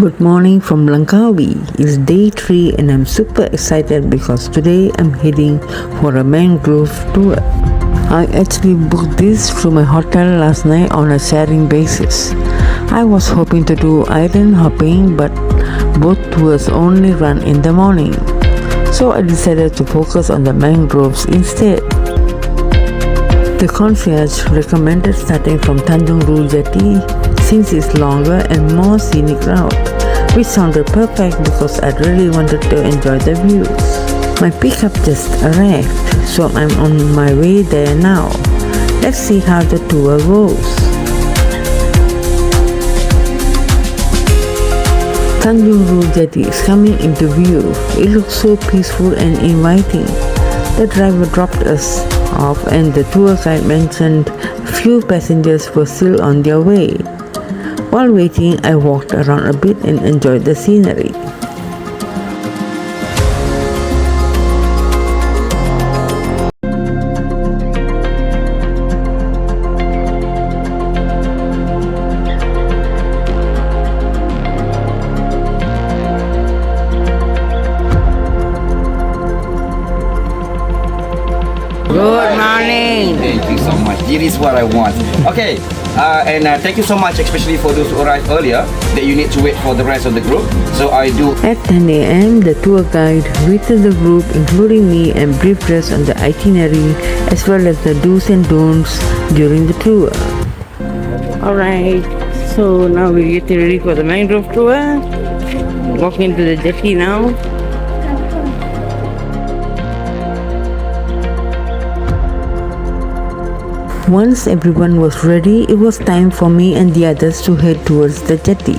Good morning from Langkawi. It's day 3 and I'm super excited because today I'm heading for a mangrove tour. I actually booked this through my hotel last night on a sharing basis. I was hoping to do island hopping, but both tours only run in the morning. So I decided to focus on the mangroves instead. The concierge recommended starting from Tanjung Rhu Jetty since it's longer and more scenic route, which sounded perfect because I really wanted to enjoy the views. My pickup just arrived, so I'm on my way there now. Let's see how the tour goes. Tanjung Rhu Jetty is coming into view. It looks so peaceful and inviting. The driver dropped us off and the tour guide mentioned few passengers were still on their way. While waiting, I walked around a bit and enjoyed the scenery. Good morning. Thank you so much. This is what I want. Okay, and thank you so much, especially for those who arrived earlier, that you need to wait for the rest of the group. So I do. At 10 a.m., the tour guide greeted the group, including me, and briefed us on the itinerary as well as the do's and don'ts during the tour. Alright, so now we're getting ready for the mangrove tour. Walking to the jetty now. Once everyone was ready, it was time for me and the others to head towards the jetty.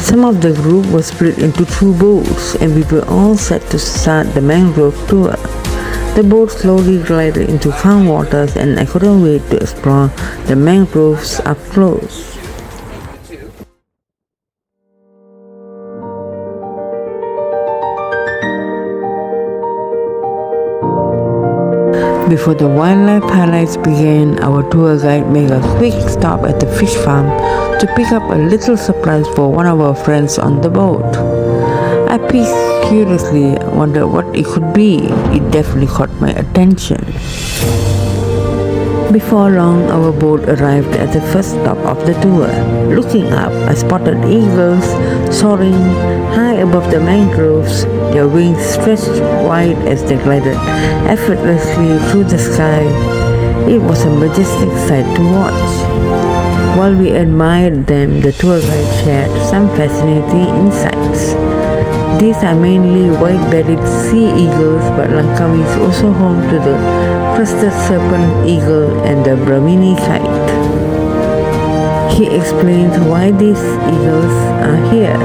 Some of the group was split into 2 boats and we were all set to start the mangrove tour. The boat slowly glided into calm waters and I couldn't wait to explore the mangroves up close. Before the wildlife highlights began, our tour guide made a quick stop at the fish farm to pick up a little surprise for one of our friends on the boat. I peeked curiously, wondered what it could be. It definitely caught my attention. Before long, our boat arrived at the first stop of the tour. Looking up, I spotted eagles soaring high above the mangroves, their wings stretched wide as they glided effortlessly through the sky. It was a majestic sight to watch. While we admired them, the tour guide shared some fascinating insights. These are mainly white-bellied sea eagles, but Langkawi is also home to the crested serpent eagle and the Brahmini kite. He explained why these eagles are here.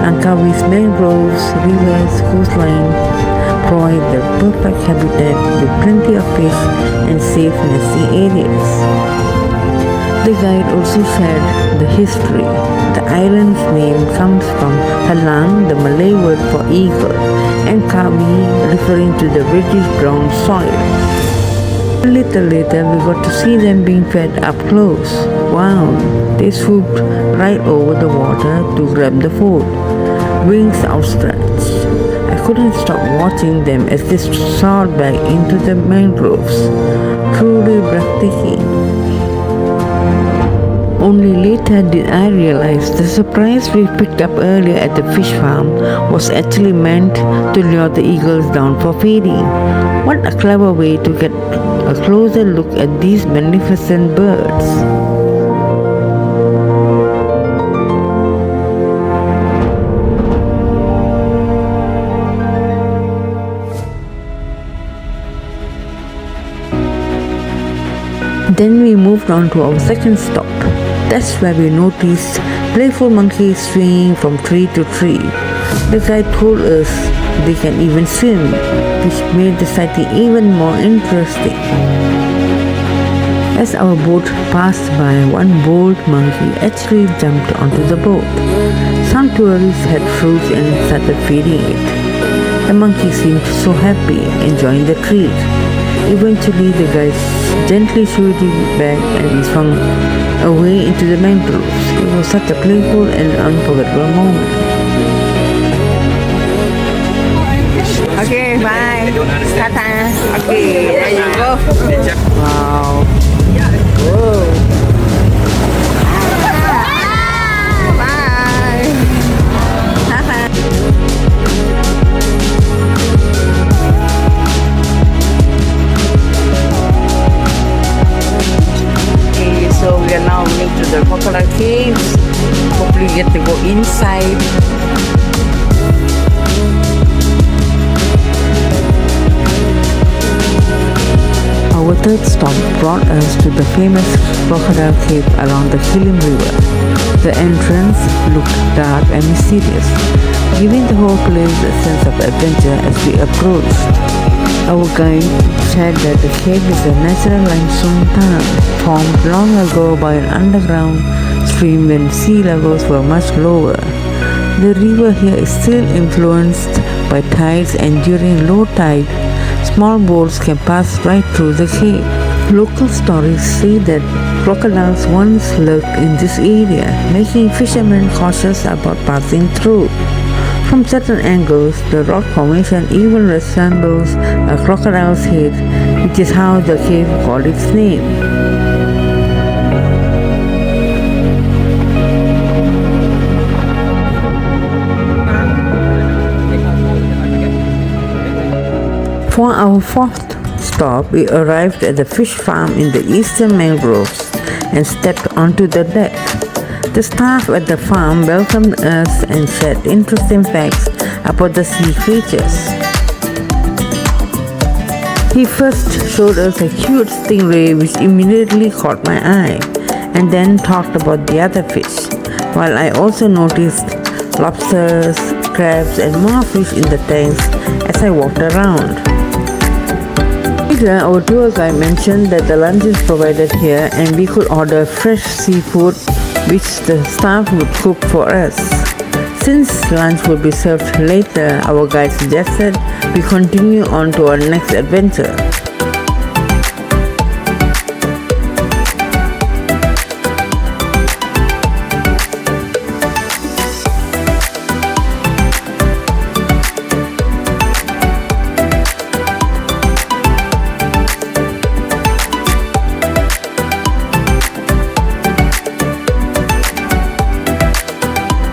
Langkawi's mangroves, rivers, coastline provide the perfect habitat with plenty of fish and safe nesting areas. The guide also shared the history. The island's name comes from Halang, the Malay word for eagle, and Kawi, referring to the reddish brown soil. A little later, we got to see them being fed up close. Wow, they swooped right over the water to grab the food, wings outstretched. I couldn't stop watching them as they soared back into the mangroves. Truly breathtaking. Only later did I realize the surprise we picked up earlier at the fish farm was actually meant to lure the eagles down for feeding. What a clever way to get a closer look at these magnificent birds. Then we moved on to our second stop. That's where we noticed playful monkeys swinging from tree to tree. The guide told us they can even swim, which made the sighting even more interesting. As our boat passed by, one bold monkey actually jumped onto the boat. Some tourists had fruits and started feeding it. The monkey seemed so happy, enjoying the treat. Eventually, the guide gently shooed it back and it swung away into the mangroves. It was such a playful and unforgettable moment. Okay, bye. Tata. Okay, there you go. Wow. Whoa. Bye. Tata. Okay, so we are now going to the Crocodile Caves. Hopefully we get to go inside. Our third stop brought us to the famous Crocodile Cave along the Kilim River. The entrance looked dark and mysterious, giving the whole place a sense of adventure as we approached. Our guide said that the cave is a natural limestone tunnel formed long ago by an underground stream when sea levels were much lower. The river here is still influenced by tides, and during low tide, small boats can pass right through the cave. Local stories say that crocodiles once lurked in this area, making fishermen cautious about passing through. From certain angles, the rock formation even resembles a crocodile's head, which is how the cave got its name. For our fourth stop, we arrived at the fish farm in the eastern mangroves and stepped onto the deck. The staff at the farm welcomed us and shared interesting facts about the sea creatures. He first showed us a cute stingray which immediately caught my eye, and then talked about the other fish, while I also noticed lobsters, crabs and more fish in the tanks as I walked around. Later, our tour guide mentioned that the lunch is provided here and we could order fresh seafood which the staff would cook for us. Since lunch would be served later, our guide suggested we continue on to our next adventure.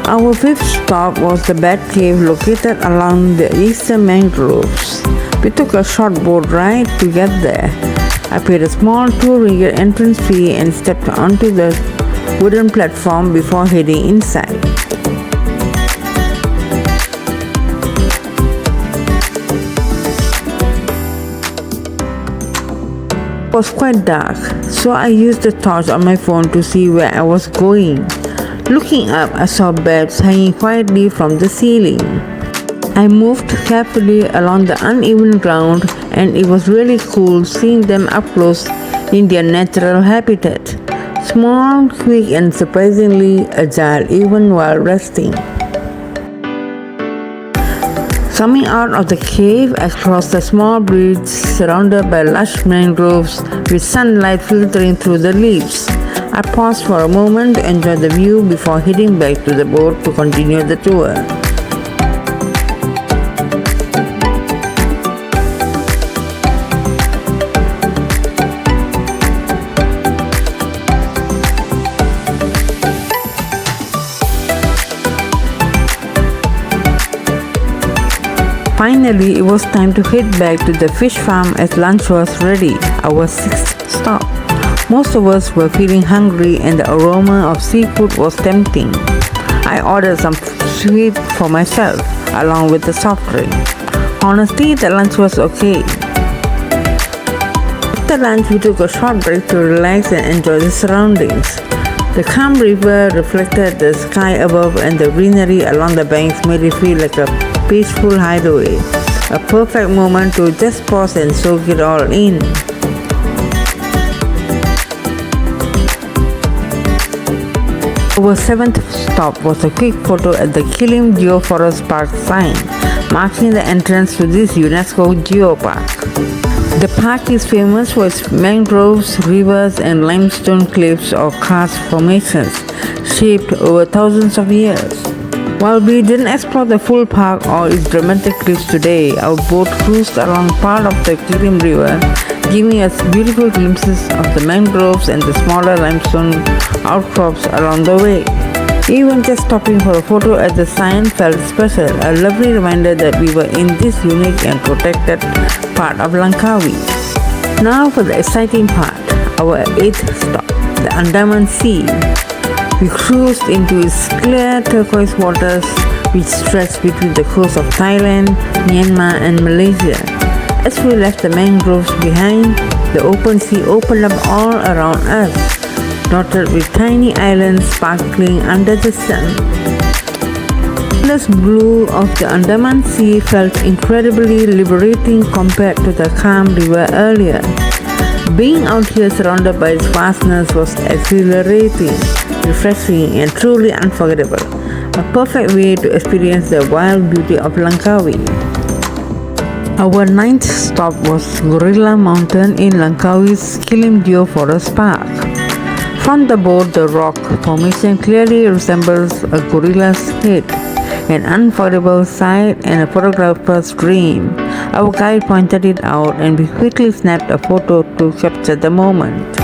Our fifth stop was the Bat Cave located along the eastern mangroves. We took a short boat ride to get there. I paid a small 2 ringgit entrance fee and stepped onto the wooden platform before heading inside. It was quite dark, so I used the torch on my phone to see where I was going. Looking up, I saw bats hanging quietly from the ceiling. I moved carefully along the uneven ground, and it was really cool seeing them up close in their natural habitat. Small, quick, and surprisingly agile even while resting. Coming out of the cave, I crossed a small bridge surrounded by lush mangroves with sunlight filtering through the leaves. I paused for a moment to enjoy the view before heading back to the boat to continue the tour. Finally, it was time to head back to the fish farm as lunch was ready, our sixth stop. Most of us were feeling hungry and the aroma of seafood was tempting. I ordered some sweet for myself, along with the soft drink. Honestly, the lunch was okay. After lunch, we took a short break to relax and enjoy the surroundings. The calm river reflected the sky above, and the greenery along the banks made it feel like a peaceful hideaway. A perfect moment to just pause and soak it all in. Our seventh stop was a quick photo at the Kilim Geoforest Park sign, marking the entrance to this UNESCO Geopark. The park is famous for its mangroves, rivers, and limestone cliffs or karst formations shaped over thousands of years. While we didn't explore the full park or its dramatic cliffs today, our boat cruised along part of the Kilim River, giving us beautiful glimpses of the mangroves and the smaller limestone outcrops along the way. Even just stopping for a photo at the sign felt special, a lovely reminder that we were in this unique and protected part of Langkawi. Now for the exciting part, our 8th stop, the Andaman Sea. We cruised into its clear turquoise waters which stretch between the coasts of Thailand, Myanmar and Malaysia. As we left the mangroves behind, the open sea opened up all around us, dotted with tiny islands sparkling under the sun. The endless blue of the Andaman Sea felt incredibly liberating compared to the calm river earlier. Being out here surrounded by its vastness was exhilarating, refreshing and truly unforgettable. A perfect way to experience the wild beauty of Langkawi. Our 9th stop was Gorilla Mountain in Langkawi's Kilim Geoforest Park. From the boat, the rock formation clearly resembles a gorilla's head, an unforgettable sight and a photographer's dream. Our guide pointed it out and we quickly snapped a photo to capture the moment.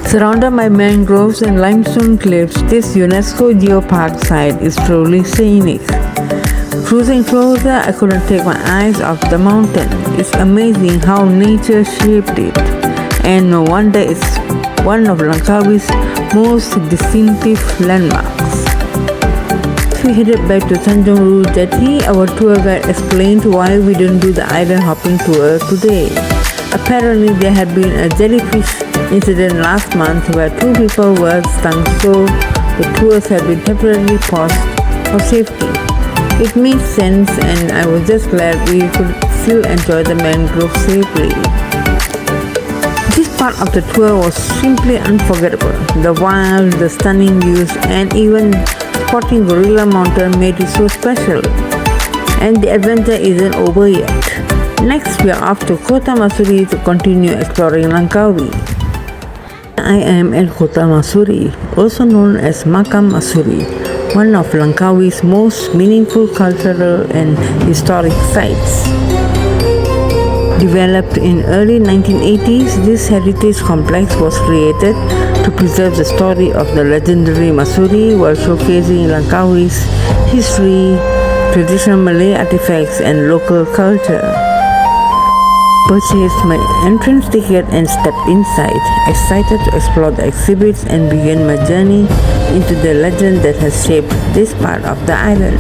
Surrounded by mangroves and limestone cliffs, this UNESCO Geopark site is truly scenic. Cruising closer, I couldn't take my eyes off the mountain. It's amazing how nature shaped it, and no wonder it's one of Langkawi's most distinctive landmarks. We headed back to Tanjung Rhu Jetty. Our tour guide explained why we didn't do the island hopping tour today. Apparently, there had been a jellyfish incident last month where 2 people were stung, so the tours had been temporarily paused for safety. It made sense, and I was just glad we could still enjoy the mangrove safely. This part of the tour was simply unforgettable. The wild, the stunning views, and even spotting Gorilla Mountain made it so special. And the adventure isn't over yet. Next, we are off to Kota Mahsuri to continue exploring Langkawi. I am at Kota Mahsuri, also known as Makam Mahsuri, one of Langkawi's most meaningful cultural and historic sites. Developed in early 1980s, this heritage complex was created to preserve the story of the legendary Mahsuri while showcasing Langkawi's history, traditional Malay artifacts and local culture. Purchased my entrance ticket and stepped inside, excited to explore the exhibits and begin my journey into the legend that has shaped this part of the island.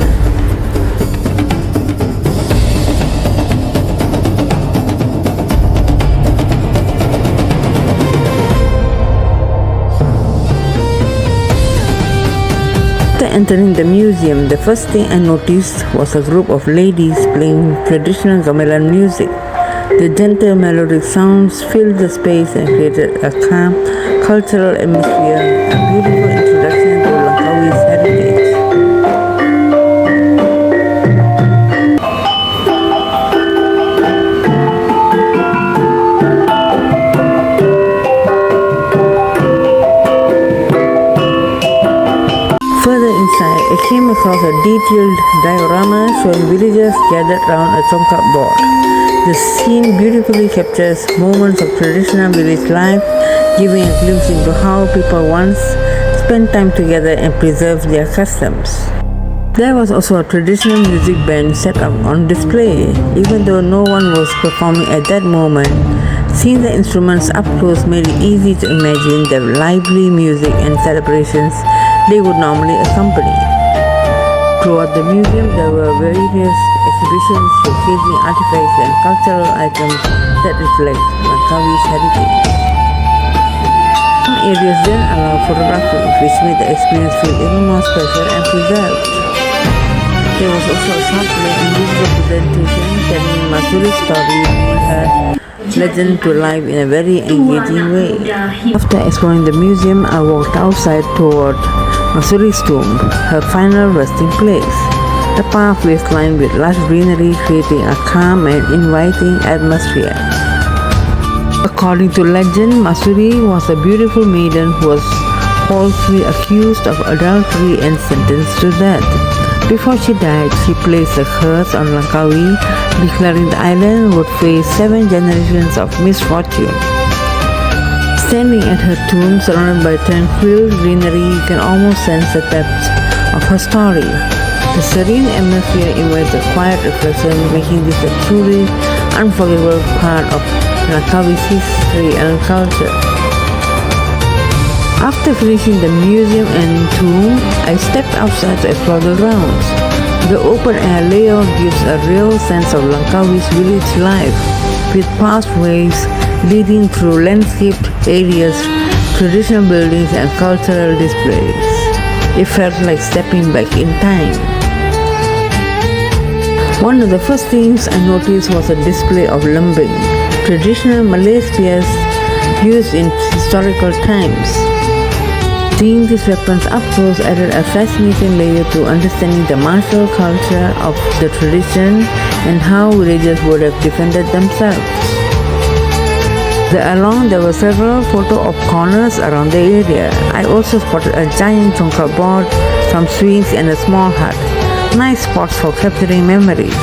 After entering the museum, the first thing I noticed was a group of ladies playing traditional gamelan music. The gentle melodic sounds filled the space and created a calm cultural atmosphere, a beautiful introduction to Langkawi's heritage. Further inside, I came across a detailed diorama showing villagers gathered around a congkak board. The scene beautifully captures moments of traditional village life, giving a glimpse into how people once spent time together and preserved their customs. There was also a traditional music band set up on display. Even though no one was performing at that moment, seeing the instruments up close made it easy to imagine the lively music and celebrations they would normally accompany. Throughout the museum, there were various exhibitions showcasing artifacts and cultural items that reflect Langkawi's heritage. Some areas then allow photography, which made the experience feel even more special and preserved. There was also a short play and visual presentation telling Mahsuri's story, bringing her legend to life in a very engaging way. After exploring the museum, I walked outside toward Mahsuri's tomb, her final resting place. The pathway is lined with lush greenery, creating a calm and inviting atmosphere. According to legend, Mahsuri was a beautiful maiden who was falsely accused of adultery and sentenced to death. Before she died, she placed a curse on Langkawi, declaring the island would face 7 generations of misfortune. Standing at her tomb, surrounded by tranquil greenery, you can almost sense the depth of her story. The serene atmosphere invites a quiet reflection, making this a truly unforgettable part of Langkawi's history and culture. After finishing the museum and tomb, I stepped outside to explore the grounds. The open-air layout gives a real sense of Langkawi's village life, with pathways leading through landscaped areas, traditional buildings and cultural displays. It felt like stepping back in time. One of the first things I noticed was a display of lembing, traditional Malay spears used in historical times. Seeing these weapons up close added a fascinating layer to understanding the martial culture of the tradition and how villagers would have defended themselves. Along there were several photo op corners around the area. I also spotted a giant chongkak board, some swings and a small hut. Nice spots for capturing memories.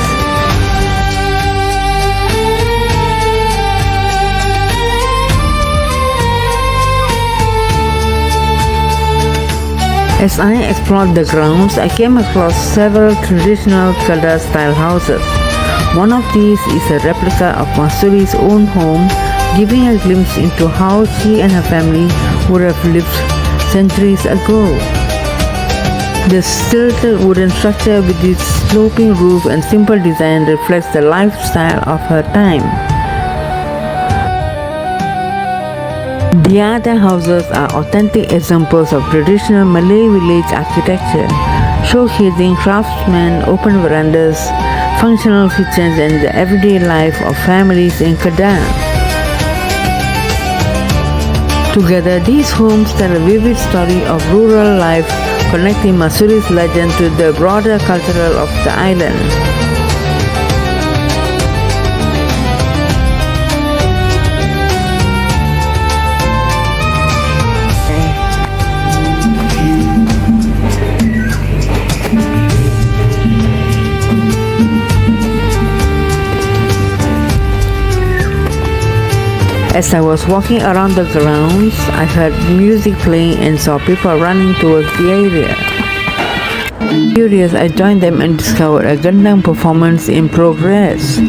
As I explored the grounds, I came across several traditional Kedah-style houses. One of these is a replica of Mahsuri's own home, giving a glimpse into how she and her family would have lived centuries ago. The stilted wooden structure with its sloping roof and simple design reflects the lifestyle of her time. The other houses are authentic examples of traditional Malay village architecture, showcasing craftsmen, open verandas, functional kitchens, and the everyday life of families in Kedah. Together, these homes tell a vivid story of rural life, connecting Mahsuri's legend to the broader culture of the island. As I was walking around the grounds, I heard music playing and saw people running towards the area. Curious, I joined them and discovered a gendang performance in progress.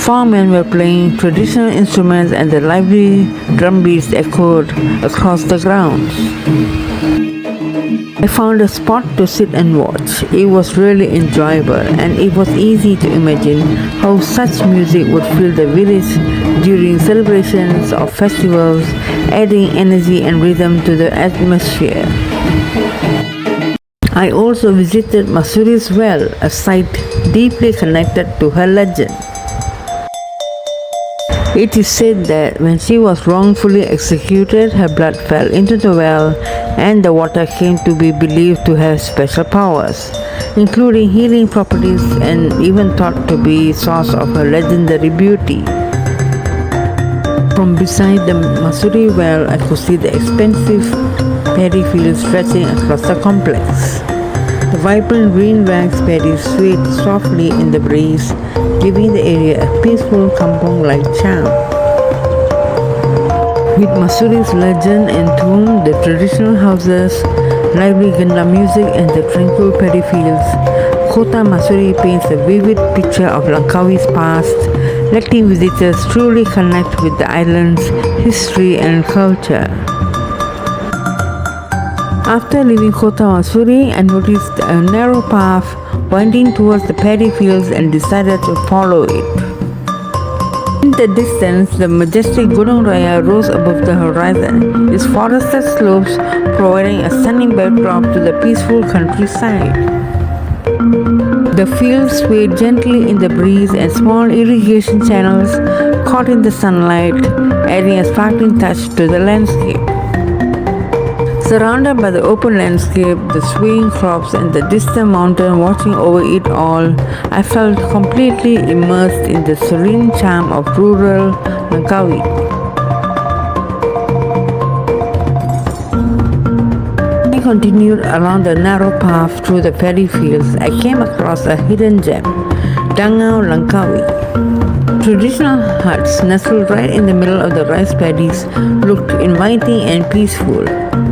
4 men were playing traditional instruments and the lively drum beats echoed across the grounds. I found a spot to sit and watch. It was really enjoyable, and it was easy to imagine how such music would fill the village during celebrations or festivals, adding energy and rhythm to the atmosphere. I also visited Mahsuri's well, a site deeply connected to her legend. It is said that when she was wrongfully executed, her blood fell into the well and the water came to be believed to have special powers, including healing properties and even thought to be source of her legendary beauty. From beside the Mahsuri well, I could see the expansive paddy fields stretching across the complex. The vibrant green wax paddy swayed softly in the breeze, giving the area a peaceful kampong-like charm. With Mahsuri's legend entombed, the traditional houses, lively gendang music and the tranquil paddy fields, Kota Mahsuri paints a vivid picture of Langkawi's past, letting visitors truly connect with the island's history and culture. After leaving Kota Mahsuri, I noticed a narrow path winding towards the paddy fields and decided to follow it. In the distance, the majestic Gunung Raya rose above the horizon, its forested slopes providing a stunning backdrop to the peaceful countryside. The fields swayed gently in the breeze and small irrigation channels caught in the sunlight, adding a sparkling touch to the landscape. Surrounded by the open landscape, the swaying crops and the distant mountain watching over it all, I felt completely immersed in the serene charm of rural Langkawi. continued along the narrow path through the paddy fields, I came across a hidden gem, Dangau Langkawi. Traditional huts nestled right in the middle of the rice paddies looked inviting and peaceful.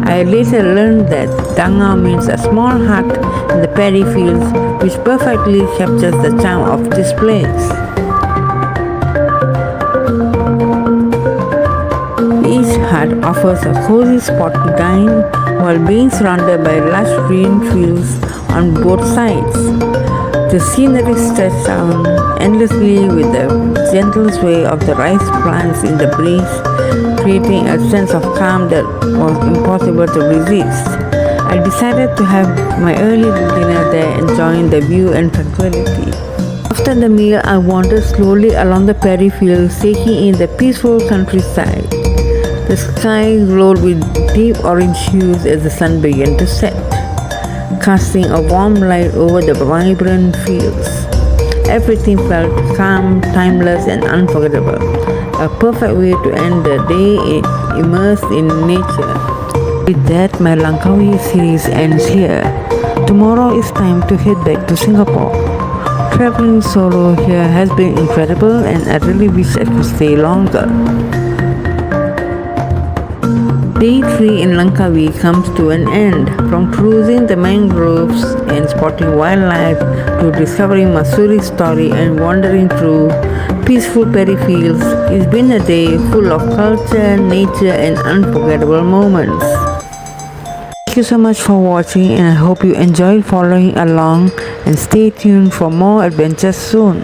I later learned that Dangau means a small hut in the paddy fields, which perfectly captures the charm of this place. Each hut offers a cozy spot to dine while being surrounded by lush green fields on both sides. The scenery stretched out endlessly with the gentle sway of the rice plants in the breeze, creating a sense of calm that was impossible to resist. I decided to have my early dinner there, enjoying the view and tranquility. After the meal, I wandered slowly along the paddy fields, taking in the peaceful countryside. The sky glowed with deep orange hues as the sun began to set, casting a warm light over the vibrant fields. Everything felt calm, timeless, and unforgettable. A perfect way to end the day immersed in nature. With that, my Langkawi series ends here. Tomorrow is time to head back to Singapore. Traveling solo here has been incredible, and I really wish I could stay longer. Day 3 in Langkawi comes to an end. From cruising the mangroves and spotting wildlife to discovering Mahsuri's story and wandering through peaceful paddy fields, it's been a day full of culture, nature, and unforgettable moments. Thank you so much for watching, and I hope you enjoyed following along, and stay tuned for more adventures soon.